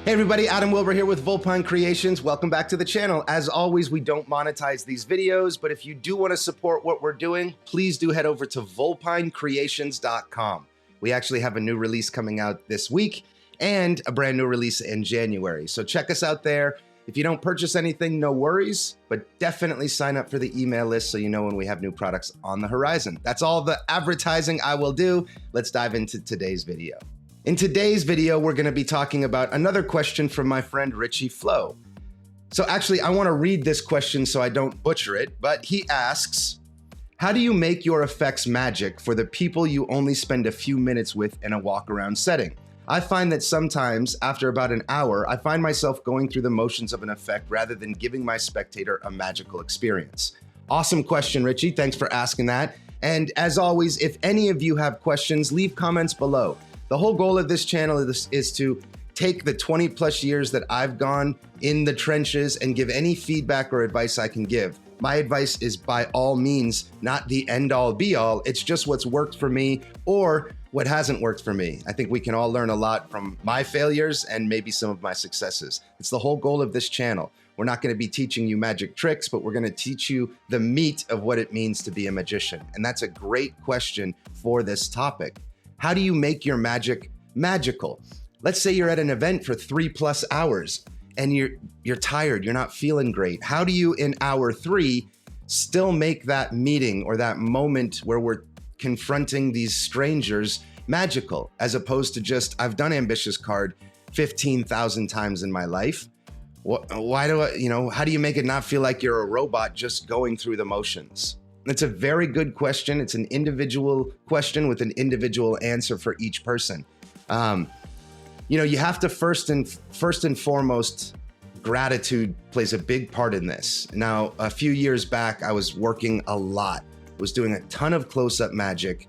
Hey everybody, Adam-Wilber here with Vulpine Creations. Welcome back to the channel. As always, we don't monetize these videos, but if you do want to support what we're doing, please do head over to vulpinecreations.com. We actually have a new release coming out this week and a brand new release in January. So check us out there. If you don't purchase anything, no worries, but definitely sign up for the email list so you know when we have new products on the horizon. That's all the advertising I will do. Let's dive into today's video. In today's video, we're going to be talking about another question from my friend Richie Flo. So actually, I want to read this question so I don't butcher it, but he asks, how do you make your effects magic for the people you only spend a few minutes with in a walk-around setting? I find that sometimes, after about an hour, I find myself going through the motions of an effect rather than giving my spectator a magical experience. Awesome question, Richie. Thanks for asking that. And as always, if any of you have questions, leave comments below. The whole goal of this channel is to take the 20 plus years that I've gone in the trenches and give any feedback or advice I can give. My advice is by all means not the end all be all. It's just what's worked for me or what hasn't worked for me. I think we can all learn a lot from my failures and maybe some of my successes. It's the whole goal of this channel. We're not going to be teaching you magic tricks, but we're going to teach you the meat of what it means to be a magician. And that's a great question for this topic. How do you make your magic magical? Let's say you're at an event for 3+ hours and you're tired, you're not feeling great. How do you in hour 3 still make that meeting or that moment where we're confronting these strangers magical, as opposed to just, I've done ambitious card 15,000 times in my life. Why do I, how do you make it not feel like you're a robot just going through the motions? It's a very good question. It's an individual question with an individual answer for each person. You have to first and foremost, gratitude plays a big part in this. Now, a few years back, I was working a lot, was doing a ton of close-up magic,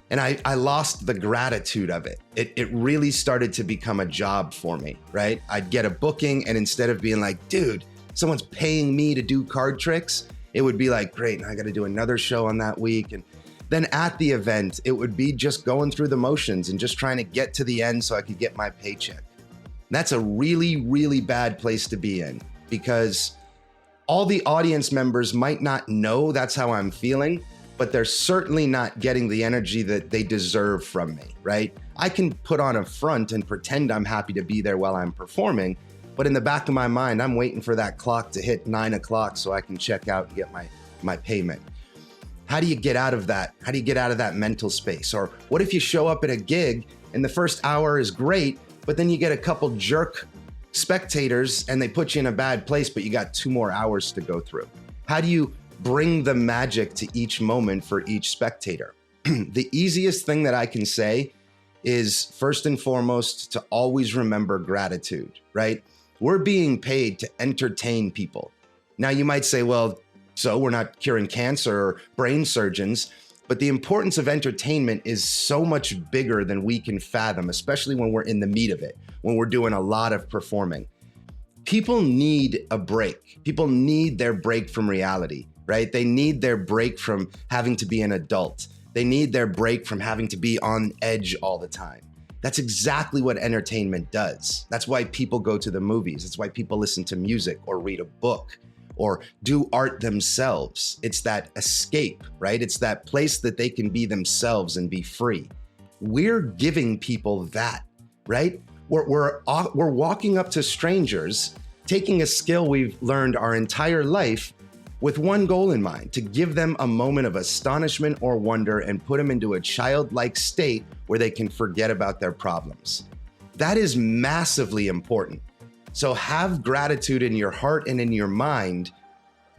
and I lost the gratitude of it. It really started to become a job for me, right? I'd get a booking, and instead of being like, dude, someone's paying me to do card tricks, it would be like, great, now I got to do another show on that week. And then at the event, it would be just going through the motions and just trying to get to the end so I could get my paycheck. That's a really, really bad place to be in, because all the audience members might not know that's how I'm feeling, but they're certainly not getting the energy that they deserve from me, right? I can put on a front and pretend I'm happy to be there while I'm performing, but in the back of my mind, I'm waiting for that clock to hit 9 o'clock so I can check out and get my payment. How do you get out of that? How do you get out of that mental space? Or what if you show up at a gig and the first hour is great, but then you get a couple jerk spectators and they put you in a bad place, but you got 2 more hours to go through? How do you bring the magic to each moment for each spectator? The easiest thing that I can say is, first and foremost, to always remember gratitude, right? We're being paid to entertain people. Now you might say, well, so we're not curing cancer or brain surgeons, but the importance of entertainment is so much bigger than we can fathom, especially when we're in the meat of it, when we're doing a lot of performing. People need a break. People need their break from reality, right? They need their break from having to be an adult. They need their break from having to be on edge all the time. That's exactly what entertainment does. That's why people go to the movies. That's why people listen to music or read a book or do art themselves. It's that escape, right? It's that place that they can be themselves and be free. We're giving people that, right? We're walking up to strangers, taking a skill we've learned our entire life with one goal in mind: to give them a moment of astonishment or wonder and put them into a childlike state where they can forget about their problems. That is massively important. So have gratitude in your heart and in your mind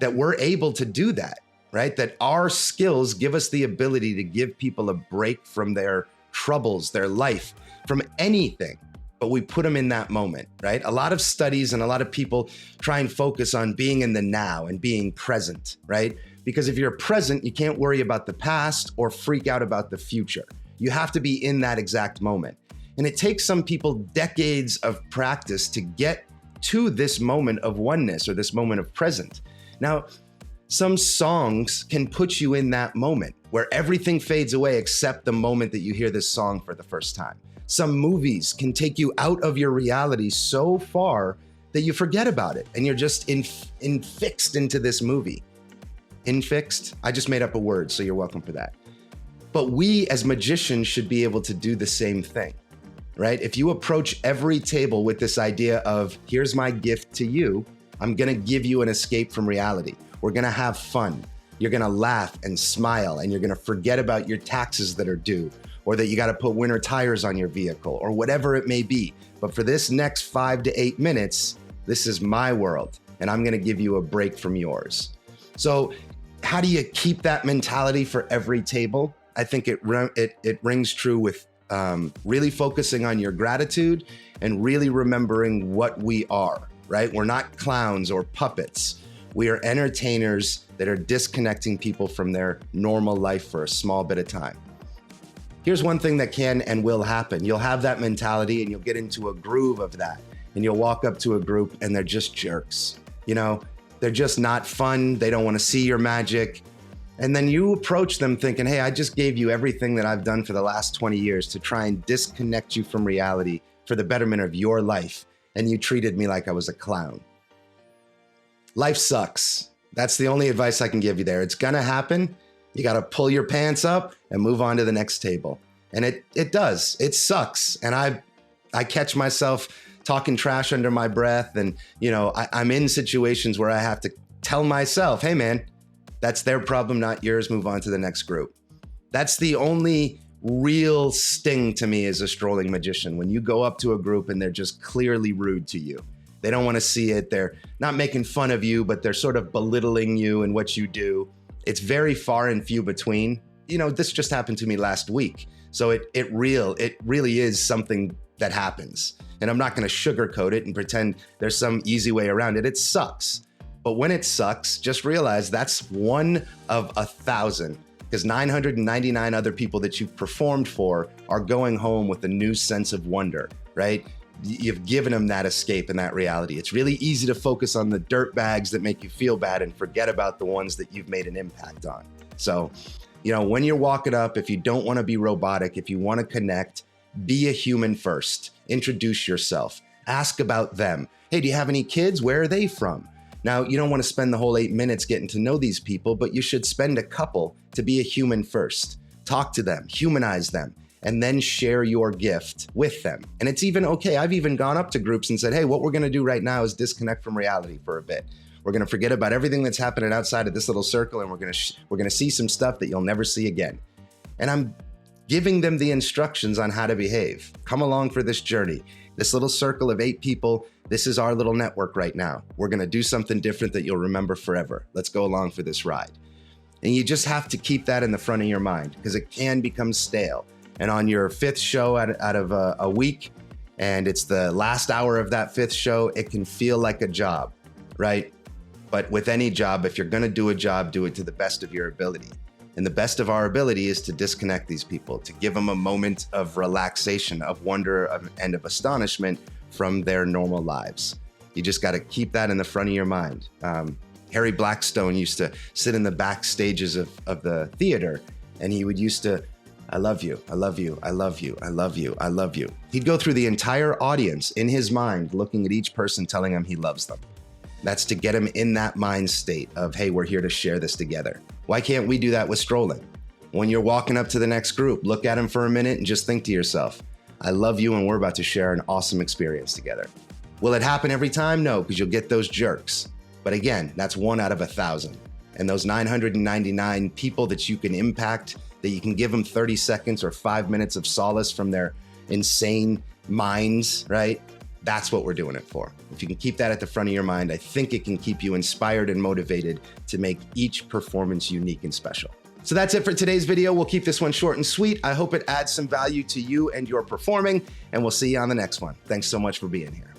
that we're able to do that, right? That our skills give us the ability to give people a break from their troubles, their life, from anything, but we put them in that moment, right? A lot of studies and a lot of people try and focus on being in the now and being present, right? Because if you're present, you can't worry about the past or freak out about the future. You have to be in that exact moment. And it takes some people decades of practice to get to this moment of oneness or this moment of present. Now, Some songs can put you in that moment where everything fades away except the moment that you hear this song for the first time. Some movies can take you out of your reality so far that you forget about it and you're just infixed into this movie. Infixed? I just made up a word, so you're welcome for that. But we as magicians should be able to do the same thing, right? If you approach every table with this idea of, here's my gift to you, I'm gonna give you an escape from reality. We're gonna have fun. You're gonna laugh and smile, and you're gonna forget about your taxes that are due, or that you gotta put winter tires on your vehicle, or whatever it may be. But for this next 5 to 8 minutes, this is my world, and I'm gonna give you a break from yours. So how do you keep that mentality for every table? I think it rings true with really focusing on your gratitude and really remembering what we are, right? We're not clowns or puppets. We are entertainers that are disconnecting people from their normal life for a small bit of time. Here's one thing that can and will happen. You'll have that mentality and you'll get into a groove of that. And you'll walk up to a group and they're just jerks. You know, they're just not fun. They don't want to see your magic. And then you approach them thinking, hey, I just gave you everything that I've done for the last 20 years to try and disconnect you from reality for the betterment of your life. And you treated me like I was a clown. Life sucks. That's the only advice I can give you there. It's gonna happen. You gotta pull your pants up and move on to the next table. And it does, it sucks. And I catch myself talking trash under my breath. And you know, I'm in situations where I have to tell myself, hey man, that's their problem, not yours. Move on to the next group. That's the only real sting to me as a strolling magician. When you go up to a group and they're just clearly rude to you. They don't want to see it. They're not making fun of you, but they're sort of belittling you and what you do. It's very far and few between. You know, this just happened to me last week. So it really is something that happens. And I'm not going to sugarcoat it and pretend there's some easy way around it. It sucks. But when it sucks, just realize that's one of 1,000, because 999 other people that you've performed for are going home with a new sense of wonder, right? You've given them that escape and that reality. It's really easy to focus on the dirt bags that make you feel bad and forget about the ones that you've made an impact on. So, you know, when you're walking up, if you don't want to be robotic, if you want to connect, be a human first. Introduce yourself. Ask about them. Hey, do you have any kids? Where are they from? Now, you don't want to spend the whole 8 minutes getting to know these people, but you should spend a couple to be a human first. Talk to them, humanize them, and then share your gift with them. And it's even okay. I've even gone up to groups and said, hey, what we're going to do right now is disconnect from reality for a bit. We're going to forget about everything that's happening outside of this little circle, and we're going to see some stuff that you'll never see again. And I'm giving them the instructions on how to behave. Come along for this journey. This little circle of 8 people, this is our little network right now. We're going to do something different that you'll remember forever. Let's go along for this ride. And you just have to keep that in the front of your mind, because it can become stale. And on your 5th show out of a week, and it's the last hour of that 5th show, it can feel like a job, right? But with any job, if you're going to do a job, do it to the best of your ability. And the best of our ability is to disconnect these people, to give them a moment of relaxation, of wonder, and of astonishment from their normal lives. You just got to keep that in the front of your mind. Harry Blackstone used to sit in the back stages of the theater, and he would used to, I love you, I love you, I love you, I love you, I love you. He'd go through the entire audience in his mind, looking at each person, telling them he loves them. That's to get him in that mind state of, hey, we're here to share this together. Why can't we do that with strolling? When you're walking up to the next group, look at them for a minute and just think to yourself, I love you and we're about to share an awesome experience together. Will it happen every time? No, because you'll get those jerks. But again, that's 1 out of 1,000. And those 999 people that you can impact, that you can give them 30 seconds or 5 minutes of solace from their insane minds, right? That's what we're doing it for. If you can keep that at the front of your mind, I think it can keep you inspired and motivated to make each performance unique and special. So that's it for today's video. We'll keep this one short and sweet. I hope it adds some value to you and your performing, and we'll see you on the next one. Thanks so much for being here.